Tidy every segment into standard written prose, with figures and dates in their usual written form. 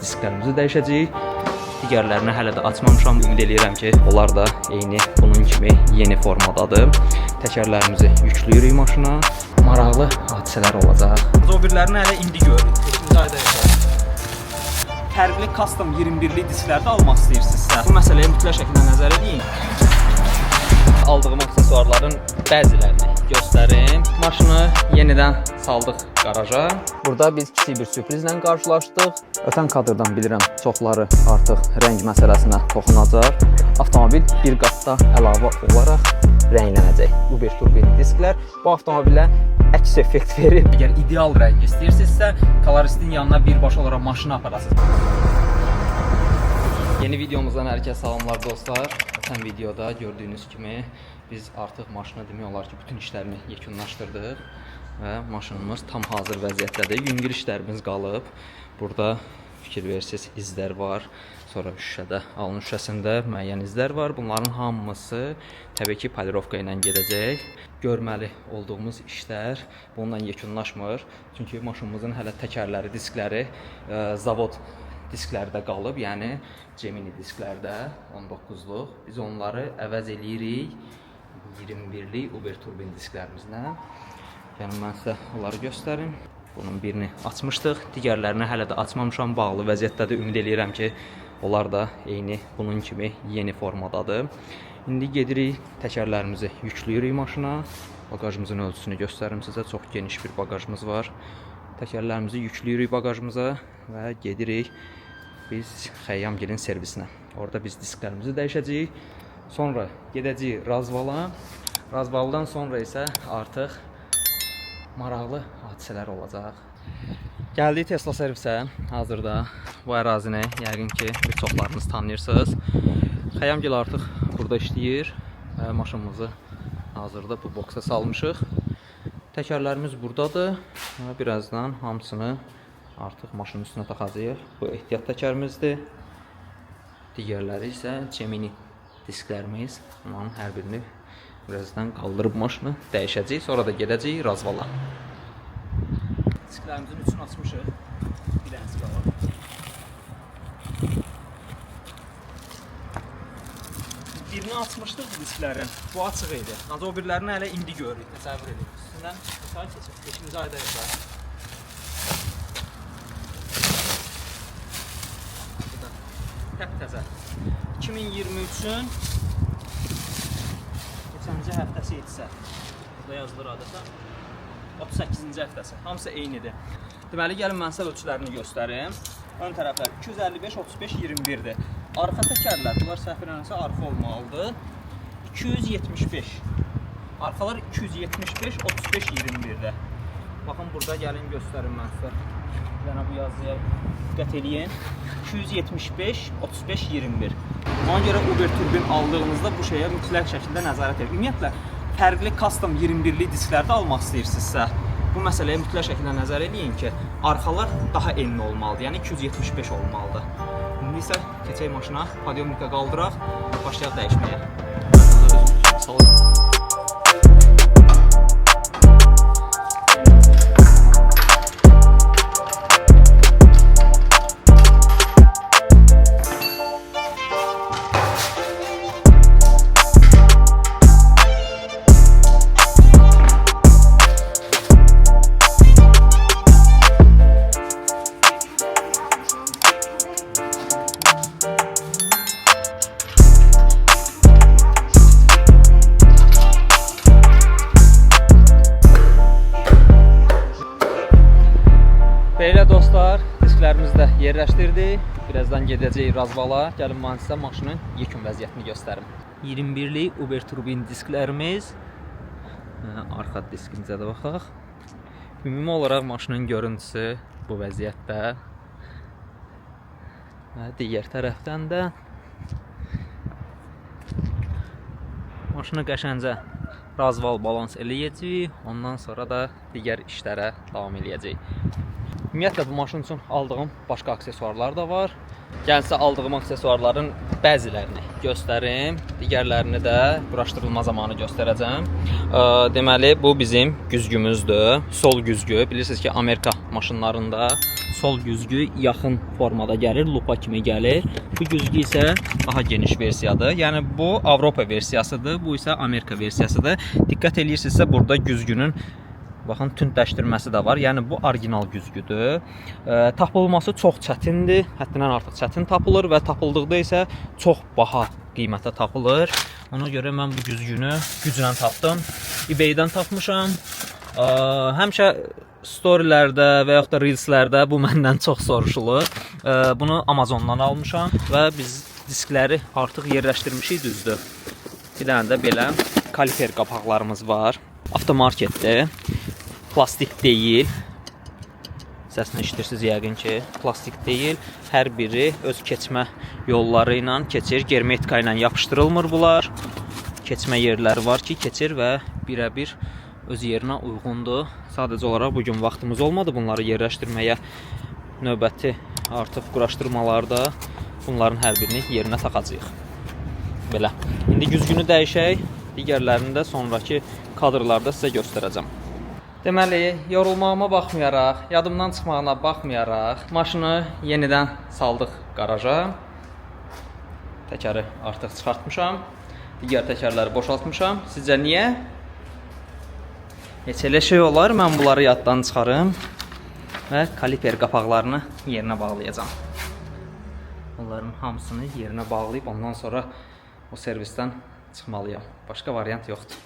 disklərimizi dəyişəcəyik. Digərlərini hələ də açmamışam. Ümid edirəm ki, onlar da eyni bunun kimi yeni formadadır. Təkərlərimizi yükləyirik maşına. Maraqlı hadisələr olacaq. O birlərini hələ indi görürük. 8-ci ayda yaşayır. Fərqli custom 21'lik disklərdə almaq istəyirsinizsə, bu məsələyə mütləq şəkildə nəzər edin. Aldığım aksesuarların bəzilərini göstərim. Maşını yenidən saldıq qaraja. Burada biz kiçik bir sürprizlə qarşılaşdıq. Ötən kadrdan bilirəm, çoxları artıq rəng məsələsinə toxunacaq. Avtomobil bir qatda əlavə olaraq rənglənəcək. Uber turbin disklər bu avtomobilə əks effekt verir. Əgər ideal rəng istəyirsinizsə, koloristin yanına birbaşa olaraq maşını aparasınız. Yeni videomuzdan hər kəsə salamlar dostlar. Ötən videoda gördüyünüz kimi biz artıq maşını demək olar ki, bütün işlərini yekunlaşdırdıq və maşınımız tam hazır vəziyyətdədir. Yüngül işlərimiz qalıb. Burada fikir versiniz izlər var. Sonra şüşədə, alın şüşəsində müəyyən izlər var. Bunların hamısı təbii ki, polirovka ilə gedəcək. Görməli olduğumuz işlər bununla yekunlaşmır. Çünki maşınımızın hələ təkərləri, diskləri zavod disklərdə qalıb, yəni Gemini disklərdə 19'luq. Biz onları əvəz eləyirik 21'lik Uber turbin disklərimizlə. Yəni mən sizə onları göstərim. Bunun birini açmışdıq, digərlərini hələ də açmamışam, bağlı vəziyyətdədir. Ümid edirəm ki, onlar da eyni bunun kimi yeni formadadır. İndi gedirik, təkərlərimizi yükləyirik maşına. Bagajımızın ölçüsünü göstərim sizə, çox geniş bir bagajımız var. Təkərlərimizi yükləyirik bagajımıza və gedirik biz Xəyyamgilin servisinə. Orada biz disklərimizi dəyişəcəyik. Sonra gedəcəyik Razvala. Razvaldan sonra isə artıq maraqlı hadisələr olacaq. Gəldik Tesla servisə. Hazırda bu ərazini yəqin ki, bir çoxlarınız tanıyırsınız. Xəyyamgil artıq burada işləyir. Maşınımızı hazırda bu boksa salmışıq. Təkərlərimiz buradadır. Birazdan hamısını artıq maşının üstünə taxacağıq. Bu ehtiyat təkərimizdir. Digərləri isə Gemini disklərimiz. Onların hər birini birazdan qaldırıb maşını dəyişəcəyik. Sonra da gedəcəyik Razvala. Disklərimizin üçünü açmışıq. Bir dənəsi qalır. Birini açmışdıq disklərin. Bu açıq idi. Ancaq o birlərini hələ indi görürük. Təsəvvür edin. Üstündən müsait keçək. 5-ci ayda yaşayır. Təptəzə. 2023-ün keçənci həftəsi idisə, burada yazılır adətən 38-ci həftəsi. Hamısı eynidir. Deməli, gəlin mən sizə ölçülərini göstərim. Ön tərəflər 255, 35, 21'dir. Arxa təkərlər, bunlar səhv eləmirəmsə arxa olmalıdır. 275. Arxalar 275, 35, 21'dir. Baxın, burada gəlin göstərim mən sizə. Yəni bu yazıya diqqət eləyin. 275, 35, 21. Ona görə Uber turbin aldığınızda bu şeyə mütləq şəkildə nəzarət edin. Ümumiyyətlə, fərqli custom 21'lik disklərdə almaq istəyirsinizsə, bu məsələyə mütləq şəkildə nəzər edin ki, arxalar daha enli olmalıdır, yəni 275 olmalıdır. İndi isə keçək maşına, podiumnika qaldıraq, başlayaq dəyişməyə. Sağ olun. Belə dostlar, disklərimizi də yerləşdirdik. Birazdan gedəcəyik Razvala. Gəlin mən sizə maşının yekun vəziyyətini göstərim. 21'lik Uber turbin disklərimiz. Arxa diskimizə də baxaq. Ümumi olaraq maşının görüntüsü bu vəziyyətdə. Və digər tərəfdən də maşını qəşəncə Razval balans eləyəcəyik. Ondan sonra da digər işlərə davam eləyəcəyik. Ümumiyyətlə bu maşın üçün aldığım başqa aksesuarlar da var. Gəlsə aldığım aksesuarların bəzilərini göstərim, digərlərini də quraşdırılma zamanı göstərəcəm. Deməli bu bizim güzgümüzdür. Sol güzgü. Bilirsiniz ki, Amerika maşınlarında sol güzgü yaxın formada gəlir, lupa kimi gəlir. Bu güzgü isə daha geniş versiyadır. Yəni bu Avropa versiyasıdır, bu isə Amerika versiyasıdır. Diqqət edirsinizsə burada güzgünün baxın tündləşdirməsi də var. Yəni bu orijinal güzgüdür. Tapılması çox çətindir. Həddindən artıq çətin tapılır və tapıldıqda isə çox baha qiymətə tapılır. Ona görə mən bu güzgünü güclə tapdım. eBay-dən tapmışam. Həmişə storylərdə və yaxud da reelslərdə bu məndən çox soruşulur. Bunu Amazondan almışam və biz diskləri artıq yerləşdirmişik, düzdür. Bir dənə də belə kaliper qapaqlarımız var. Avtomarketdir. Plastik deyil. Səsini eşidirsiniz yəqin ki, plastik deyil. Hər biri öz keçmə yolları ilə keçir. Germetika ilə yapışdırılmır bunlar. Keçmə yerləri var ki, keçir və birə-bir öz yerinə uyğundur. Sadəcə olaraq bugün vaxtımız olmadı bunları yerləşdirməyə. Növbəti artıq quraşdırmalarda bunların hər birini yerinə taxacağıq. Belə. İndi güzgünü dəyişək. Digərlərini də sonraki kadrlarda sizə göstərəcəm. Deməli, yorulmağıma baxmayaraq, yadımdan çıxmağına baxmayaraq, maşını yenidən saldıq qaraja. Təkəri artıq çıxartmışam. Digər təkərləri boşaltmışam. Sizcə niyə? Heç elə şey olar, mən bunları yaddan çıxarım və kaliper qapaqlarını yerinə bağlayacağam. Onların hamısını yerinə bağlayıb, ondan sonra o servisdən çıxmalıyam. Başqa variant yoxdur.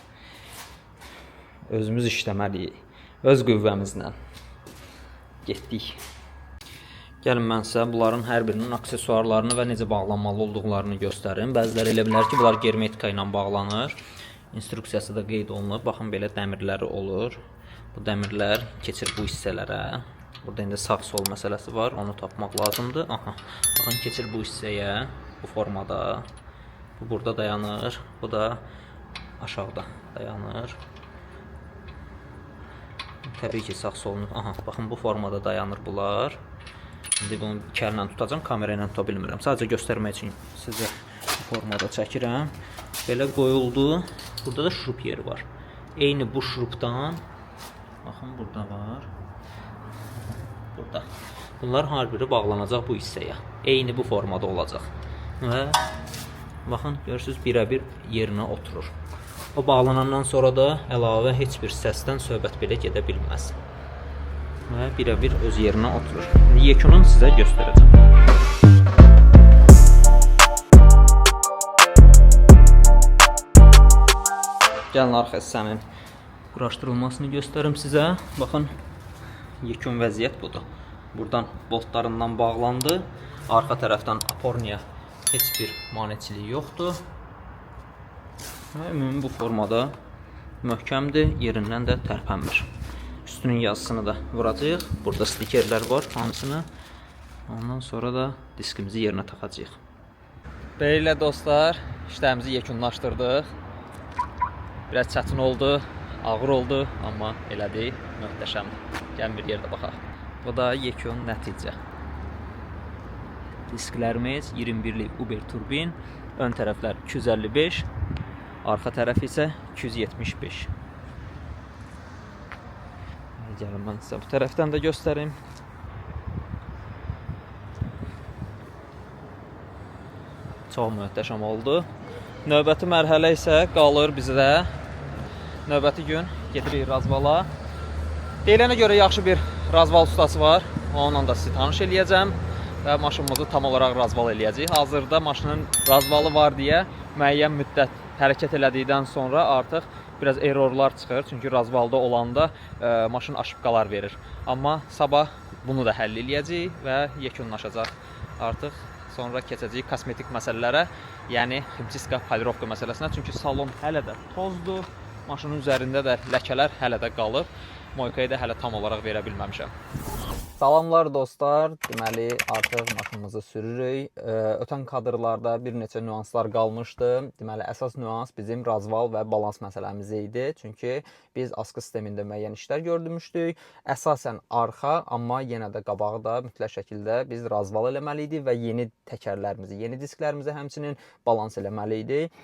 Özümüz işləməliyik. Öz qüvvəmizlə. Getdik. Gəlin mən sizə bunların hər birinin aksesuarlarını və necə bağlanmalı olduqlarını göstərim. Bəziləri elə bilər ki, bunlar germetika ilə bağlanır. İnstruksiyası da qeyd olunur. Baxın, belə dəmirləri olur. Bu dəmirlər keçir bu hissələrə. Burada indi sağ-sol məsələsi var. Onu tapmaq lazımdır. Aha. Baxın, keçir bu hissəyə. Bu formada. Bu burada dayanır. Bu da aşağıda dayanır. Təbii ki, sağ-solunu. Aha, baxın, bu formada dayanır bunlar. İndi bunu iki əllə tutacağım, kamera ilə tuta bilmirəm. Sadəcə göstərmək üçün sizə bu formada çəkirəm. Belə qoyuldu. Burada da şurup yeri var. Eyni bu şurupdan. Baxın, burada var. Burada. Bunlar hər biri bağlanacaq bu hissəyə. Eyni bu formada olacaq. Və baxın, görürsünüz, birə-bir yerinə oturur. O bağlanandan sonra da əlavə heç bir səsdən söhbət belə gedə bilməz. Və birə-bir öz yerinə oturur. Yekununu sizə göstərəcəm. Gəlin arxa hissənin quraşdırılmasını göstərim sizə. Baxın, yekun vəziyyət budur. Buradan boltlarından bağlandı. Arxa tərəfdən aporniya heç bir maneçiliyi yoxdur. Və ümumi bu formada möhkəmdir, yerindən də tərpənmir. Üstünün yazısını da vuracağıq. Burada stikerlər var, hamısını. Ondan sonra da diskimizi yerinə taxacağıq. Belə dostlar, işlərimizi yekunlaşdırdıq. Biraz çətin oldu, ağır oldu, amma elədik, möhtəşəmdir. Gəlin bir yerdə baxaq. Bu da yekun nəticə. Disklərimiz 21'lik Uber turbin, ön tərəflər 255, arxa tərəf isə 275. Gəlin mən sizə bu tərəfdən də göstərim. Çox möhtəşəm oldu. Növbəti mərhələ isə qalır bizdə. Növbəti gün gedirik razvala. Deyilənə görə yaxşı bir razval ustası var. Onunla da sizi tanış eləyəcəm və maşınımızı tam olaraq razval eləyəcəyik. Hazırda maşının razvalı var deyə müəyyən müddət hərəkət elədikdən sonra artıq biraz errorlar çıxır. Çünki razvalda olanda maşın aşıbqalar verir. Amma sabah bunu da həll eləyəcəyik və yekunlaşacaq. Artıq sonra keçəcəyik kosmetik məsələlərə, yəni ximçiska, polirovka məsələsinə. Çünki salon hələ də tozdur. Maşının üzərində də ləkələr hələ də qalıb. Moykayı da hələ tam olaraq verə bilməmişəm. Salamlar dostlar. Deməli, artıq maşınımızı sürürük. Ötən kadrlarda bir neçə nüanslar qalmışdı. Deməli, əsas nüans bizim razval və balans məsələmiz idi. Çünki biz askı sistemində müəyyən işlər gördürmüşdük. Əsasən arxa, amma yenə də qabağı da mütləq şəkildə biz razval eləməli idik və yeni təkərlərimizi, yeni disklərimizi həmçinin balans eləməli idik.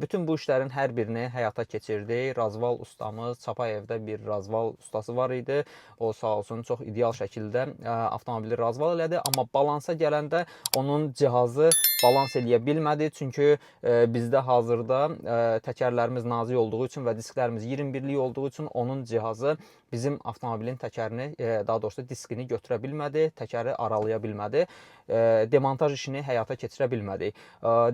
Bütün bu işlərin hər birini həyata keçirdik. Razval ustamız, Çapayevdə bir razval ustası var idi. O sağ olsun çox ideal şəkildə şəkildə avtomobili razval elədi, amma balansa gələndə onun cihazı balans eləyə bilmədi. Çünki bizdə hazırda təkərlərimiz nazik olduğu üçün və disklərimiz 21'lik olduğu üçün onun cihazı bizim avtomobilin təkərini, daha doğrusu diskini götürə bilmədi, təkəri aralaya bilmədi, demontaj işini həyata keçirə bilmədi.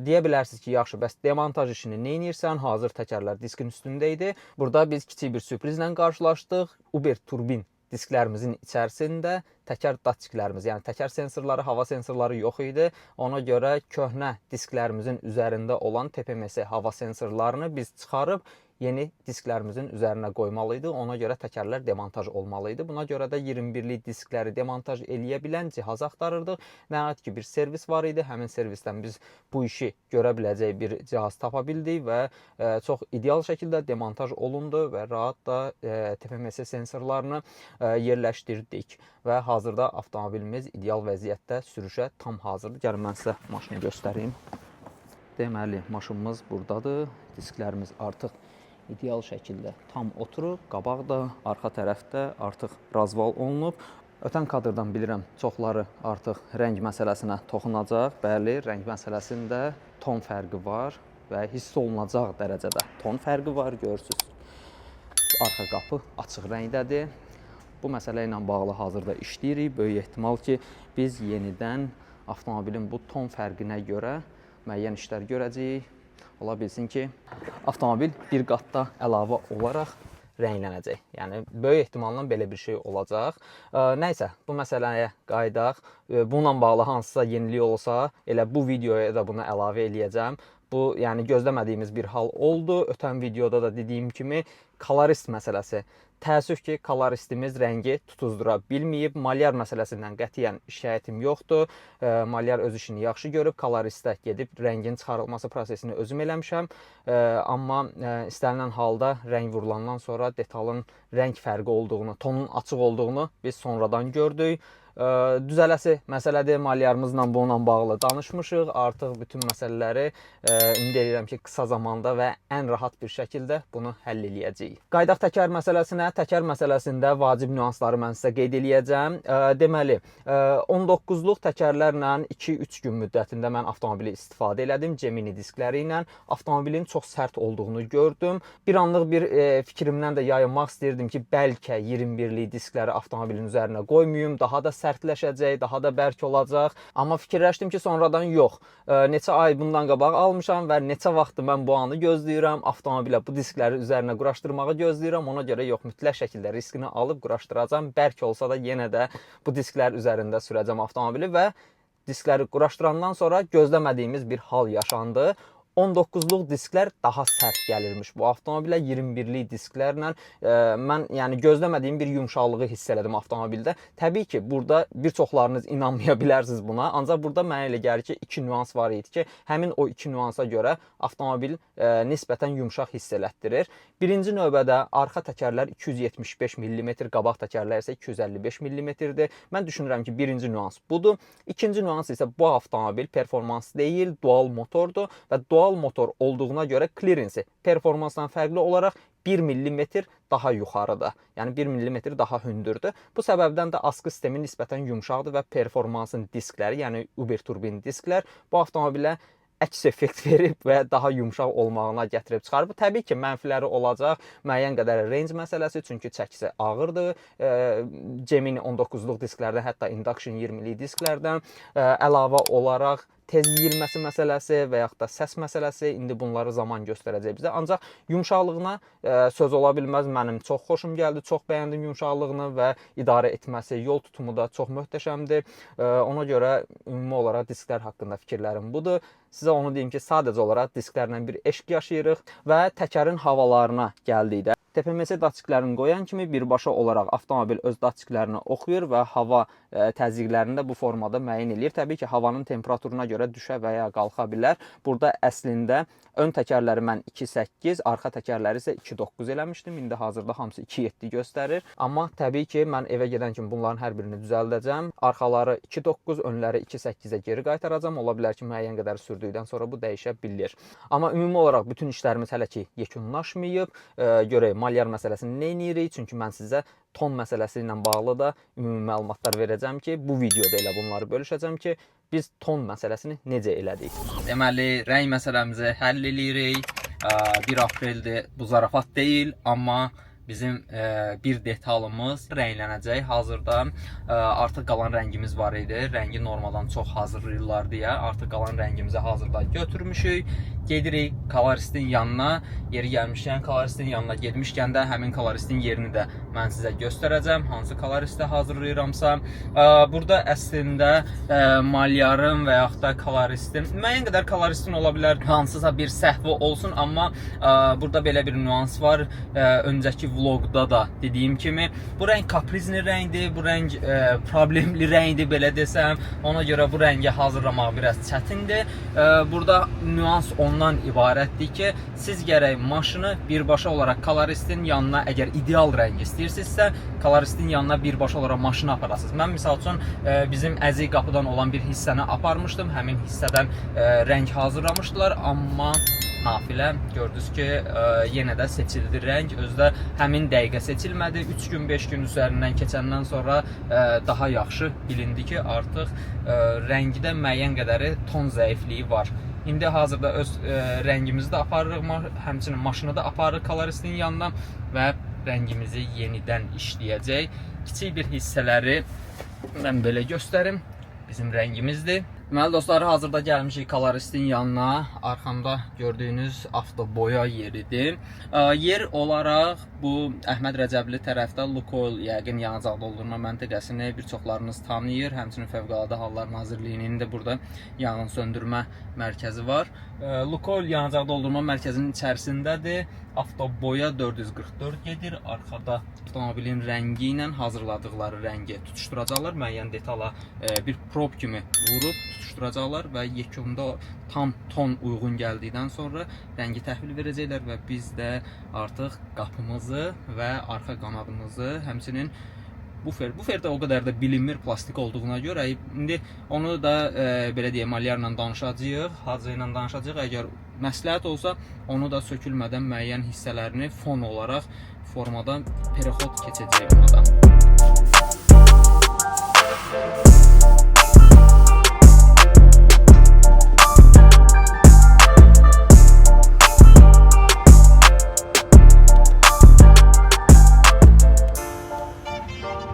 Deyə bilərsiniz ki, yaxşı, bəs demontaj işini nə edirsən? Hazır təkərlər diskin üstündə idi. Burada biz kiçik bir sürprizlə qarşılaşdıq. Uber turbin disklərimizin içərisində təkər datçiklərimiz, yəni təkər sensorları, hava sensorları yox idi. Ona görə köhnə disklərimizin üzərində olan TPMS hava sensorlarını biz çıxarıb yeni disklərimizin üzərinə qoymalıydı. Ona görə təkərlər demontaj olmalıydı. Buna görə də 21'lik diskləri demontaj eləyə bilən cihaz axtarırdıq. Nəhayət ki, bir servis var idi. Həmin servisdən biz bu işi görə biləcək bir cihaz tapa bildik və çox ideal şəkildə demontaj olundu və rahat da TPMS sensorlarını yerləşdirdik. Və hazırda avtomobilimiz ideal vəziyyətdə sürüşə tam hazırdır. Gəlin mən sizə maşını göstəreyim. Deməli, maşınımız buradadır. Disklərimiz artıq ideal şəkildə tam oturub. Qabaq da, arxa tərəfdə artıq razval olunub. Ötən kadrdan bilirəm, çoxları artıq rəng məsələsinə toxunacaq. Bəli, rəng məsələsində ton fərqi var və hiss olunacaq dərəcədə ton fərqi var, görürsünüz. Arxa qapı açıq rəngdədir. Bu məsələ ilə bağlı hazırda işləyirik. Böyük ehtimal ki, biz yenidən avtomobilin bu ton fərqinə görə müəyyən işlər görəcəyik. Ola bilsin ki, avtomobil bir qatda əlavə olaraq rənglənəcək. Yəni, böyük ehtimalla belə bir şey olacaq. Nəysə, bu məsələyə qayıdaq. Bununla bağlı hansısa yenilik olsa, elə bu videoya da bunu əlavə eləyəcəm. Bu, yəni gözləmədiyimiz bir hal oldu. Ötən videoda da dediyim kimi, kolorist məsələsi. Təəssüf ki, koloristimiz rəngi tutuzdura bilməyib. Malyar məsələsindən qətiyyən şikayətim yoxdur. Malyar öz işini yaxşı görüb. Koloristə gedib rəngin çıxarılması prosesini özüm eləmişəm. Amma istənilən halda rəng vurulandan sonra detalın rəng fərqi olduğunu, tonun açıq olduğunu biz sonradan gördük. Düzələsi məsələdir. Malyarımızla bununla bağlı danışmışıq. Artıq bütün məsələləri ümid edirəm ki, qısa zamanda və ən rahat bir şəkildə bunu həll eləyəcəyik. Qaydaq təkər məsələsinə. Təkər məsələsində vacib nüansları mən sizə qeyd eləyəcəm. Deməli, 19'luq təkərlərlə 2-3 gün müddətində mən avtomobili istifadə elədim. Gemini diskləri ilə avtomobilin çox sərt olduğunu gördüm. Bir anlıq bir fikrimdən də yayınmaq istəyirdim ki, bəlkə 21'lik diskləri avtomobilin üzərinə qoymayım. Daha da sərtləşəcək, daha da bərk olacaq. Amma fikirləşdim ki, sonradan yox. Neçə ay bundan qabaq almışam və neçə vaxtdır mən bu anı gözləyirəm. Avtomobilə bu diskləri üzərinə quraşdırmağı gözləyirəm. Ona görə yox, mütləq şəkildə riskini alıb quraşdıracam. Bərk olsa da yenə də bu disklər üzərində sürəcəm avtomobili və diskləri quraşdırandan sonra gözləmədiyimiz bir hal yaşandı. 19'luq disklər daha sərt gəlirmiş bu avtomobilə. 21'lik disklərlə mən yəni gözləmədiyim bir yumşaqlığı hiss elədim avtomobildə. Təbii ki, burada bir çoxlarınız inanmaya bilərsiniz buna. Ancaq burada mənə elə gəlir ki, 2 nüans var idi ki, həmin o 2 nüansa görə avtomobil nisbətən yumşaq hiss elətdirir. Birinci növbədə arxa təkərlər 275 mm, qabaq təkərlər isə 255 mm-dir. Mən düşünürəm ki, birinci nüans budur. İkinci nüans isə bu avtomobil performans deyil, dual motordur və dual motor olduğuna görə clearance'i performansdan fərqli olaraq 1 mm daha yuxarıda. Yəni 1 mm daha hündürdür. Bu səbəbdən də askı sistemi nisbətən yumşaqdır və performansın diskləri, yəni Uber turbin disklər bu avtomobilə əks effekt verib və daha yumşaq olmağına gətirib çıxarıb. Təbii ki, mənfiləri olacaq. Müəyyən qədər range məsələsi, çünki çəkisi ağırdır. Gemini 19'luq disklərdən, hətta induction 20'lik disklərdən əlavə olaraq tez yeyilməsi məsələsi və yaxud da səs məsələsi, indi bunları zaman göstərəcək bizə. Ancaq yumşaqlığına söz ola bilməz. Mənim çox xoşum gəldi, çox bəyəndim yumşaqlığını və idarə etməsi, yol tutumu da çox möhtəşəmdir. Ona görə ümumi olaraq disklər haqqında fikirlərim budur. Sizə onu deyim ki, sadəcə olaraq disklərlə bir eşq yaşayırıq və təkərin havalarına gəldikdə. TPMS datçiklərini qoyan kimi birbaşa olaraq avtomobil öz datçiklərini oxuyur və hava təzyiqlərini də bu formada müəyyən edir. Təbii ki, havanın temperaturuna görə düşə və ya qalxa bilər. Burada əslində ön təkərləri mən 2.8, arxa təkərləri isə 2.9 eləmişdim. İndi hazırda hamısı 2.7 göstərir. Amma təbii ki, mən evə gedən kimi bunların hər birini düzəldəcəm. Arxaları 2.9, önləri 2.8-ə geri qaytaracam. Ola bilər ki, müəyyən qədər sürdükdən sonra bu dəyişə bilir. Amma ümumi olaraq bütün işlərimiz hələ ki yekunlaşmayıb. Görək, malyar məsələsini nə edirik? Çünki mən sizə ton məsələsi ilə bağlı da ümumi məlumatlar verəcəm ki, bu videoda elə bunları bölüşəcəm ki, biz ton məsələsini necə elədik. Deməli, rəng məsələmizi həll edirik. 1 apreldir, bu zarafat deyil, amma bizim bir detalımız rənglənəcək. Hazırda artıq qalan rəngimiz var idi. Rəngi normadan çox hazırlayırlar deyə artıq qalan rəngimizi hazırda götürmüşük. Gedirik koloristin yanına. Yeri gəlmişkən koloristin yanına getmişkən də həmin koloristin yerini də mən sizə göstərəcəm. Hansı koloristi hazırlayıramsa. Burada əslində malyarın və yaxud da koloristin, müəyyən qədər koloristin ola bilər, hansısa bir səhvi olsun, amma burada belə bir nüans var. Öncəki vlogda da dediyim kimi, bu rəng kaprizli rəngdir, bu rəng problemli rəngdir belə desəm. Ona görə bu rəngi hazırlamaq biraz çətindir. Burada nüans ondan ibarətdir ki, siz gərək maşını birbaşa olaraq koloristin yanına, əgər ideal rəng istəyirsinizsə, koloristin yanına birbaşa olaraq maşını aparasınız. Mən misal üçün bizim əzik qapıdan olan bir hissəni aparmışdım. Həmin hissədən rəng hazırlamışdılar, amma nafilə gördünüz ki, yenə də seçildi rəng. Özdə həmin dəqiqə seçilmədi. 3 gün, 5 gün üzərindən keçəndən sonra daha yaxşı bilindi ki, artıq rəngidə müəyyən qədəri ton zəifliyi var. İndi hazırda öz rəngimizi də aparırıq, həmçinin maşını da aparırıq koloristin yanına və rəngimizi yenidən işləyəcək. Kiçik bir hissələri mən belə göstərim. Bizim rəngimizdir. Deməli dostlar, hazırda gəlmişik koloristin yanına. Arxamda gördüyünüz avtoboya yeridir. Yer olaraq bu Əhməd Rəcəbli tərəfdə Lukoil yəqin yanacaq doldurma məntəqəsini bir çoxlarınız tanıyır. Həmçinin Fövqəladə Hallar Nazirliyinin də burada yanğın söndürmə mərkəzi var. Lukoil yanacaq doldurma mərkəzinin içərisindədir. Avtoboya 444 gedir. Arxada avtomobilin rəngi ilə hazırladıqları rəngi tutuşturacaqlar. Müəyyən detala bir prob kimi vurub tutuşturacaqlar və yekunda tam ton uyğun gəldikdən sonra rəngi təhvil verəcəklər və biz də artıq qapımızı və arxa qanadımızı, həmçinin bufer də o qədər də bilinmir plastik olduğuna görə. İndi onu da belə deyək, malyarla danışacağıq, hacı ilə danışacağıq. Əgər məsləhət olsa, onu da sökülmədən müəyyən hissələrini fon olaraq formada perexod keçəcək ona da.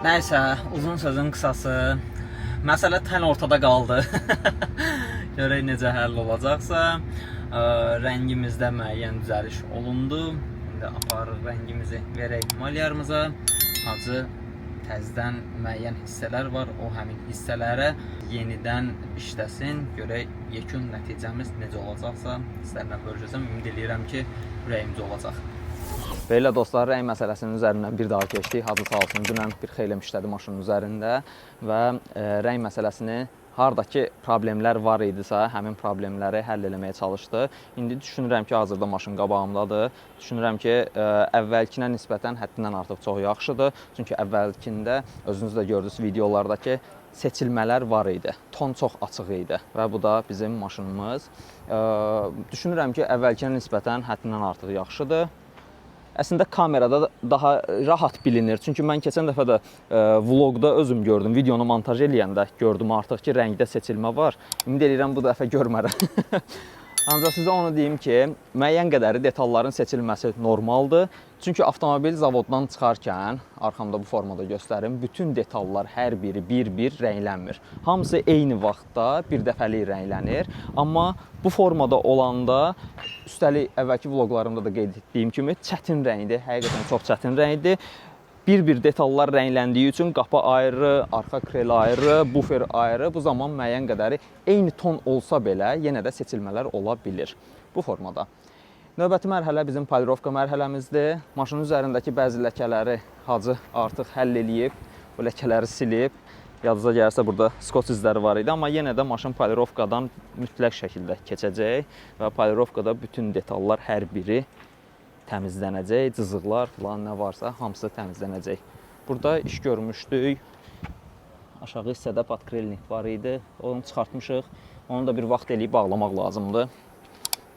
Nəysə, uzun sözün qısası, məsələ tən ortada qaldı. Görək necə həll olacaqsa. Rəngimizdə müəyyən düzəliş olundu. İndi aparırıq rəngimizi, verək malyarımıza. Hacı təzədən müəyyən hissələr var, o həmin hissələrə yenidən işləsin. Görək yekun nəticəmiz necə olacaqsa sizlərlə bölüşəcəm. Ümid edirəm ki, ürəyimcə olacaq. Belə dostlar, rəng məsələsinin üzərindən bir daha keçdik. Hacı sağ olsun, dünən bir xeyləm işlədi maşının üzərində və rəng məsələsini hardakı problemlər var idisə, həmin problemləri həll eləməyə çalışdı. İndi düşünürəm ki, hazırda maşın qabağımdadır. Düşünürəm ki, əvvəlkinə nisbətən həddindən artıq çox yaxşıdır. Çünki əvvəlkində özünüz də gördünüz videolardakı seçilmələr var idi. Ton çox açıq idi və bu da bizim maşınımız. Düşünürəm ki, əvvəlkinə nisbətən həddindən artıq yaxşıdır. Əslində kamerada daha rahat bilinir. Çünki mən keçən dəfə də vlogda özüm gördüm, videonu montaj eləyəndə gördüm artıq ki, rəngdə seçilmə var. Ümid edirəm bu dəfə görmərəm. Ancaq sizə onu deyim ki, müəyyən qədəri detalların seçilməsi normaldır. Çünki avtomobil zavoddan çıxarkən, arxamda bu formada göstərim, bütün detallar hər biri bir-bir rənglənmir. Hamısı eyni vaxtda bir dəfəlik rənglənir. Amma bu formada olanda, üstəlik əvvəlki vloqlarımda da qeyd etdiyim kimi, çətin rəngdir, həqiqətən çox çətin rəngdir. Bir-bir detallar rəngləndiyi üçün qapı ayrı, arxa krel ayrı, bufer ayrı. Bu zaman müəyyən qədəri eyni ton olsa belə, yenə də seçilmələr ola bilir bu formada. Növbəti mərhələ bizim polirovka mərhələmizdir. Maşının üzərindəki bəzi ləkələri hacı artıq həll eləyib, bu ləkələri silib. Yadınıza gəlirsə burada skoç izləri var idi, amma yenə də maşın polirovkadan mütləq şəkildə keçəcək və polirovkada bütün detallar hər biri təmizlənəcək, cızıqlar falan nə varsa hamısı təmizlənəcək. Burada iş görmüşdük. Aşağı hissədə patkrelnik var idi. Onu çıxartmışıq. Onu da bir vaxt eləyib bağlamaq lazımdır.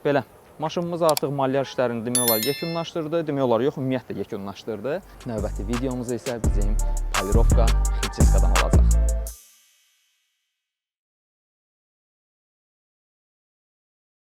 Belə. Maşınımız artıq malyaj işlərini demək olar yekunlaşdırdı, demək olar yox, ümumiyyətlə yekunlaşdırdı. Növbəti videomuz isə bizim polirovka ximçiskadan olacaq.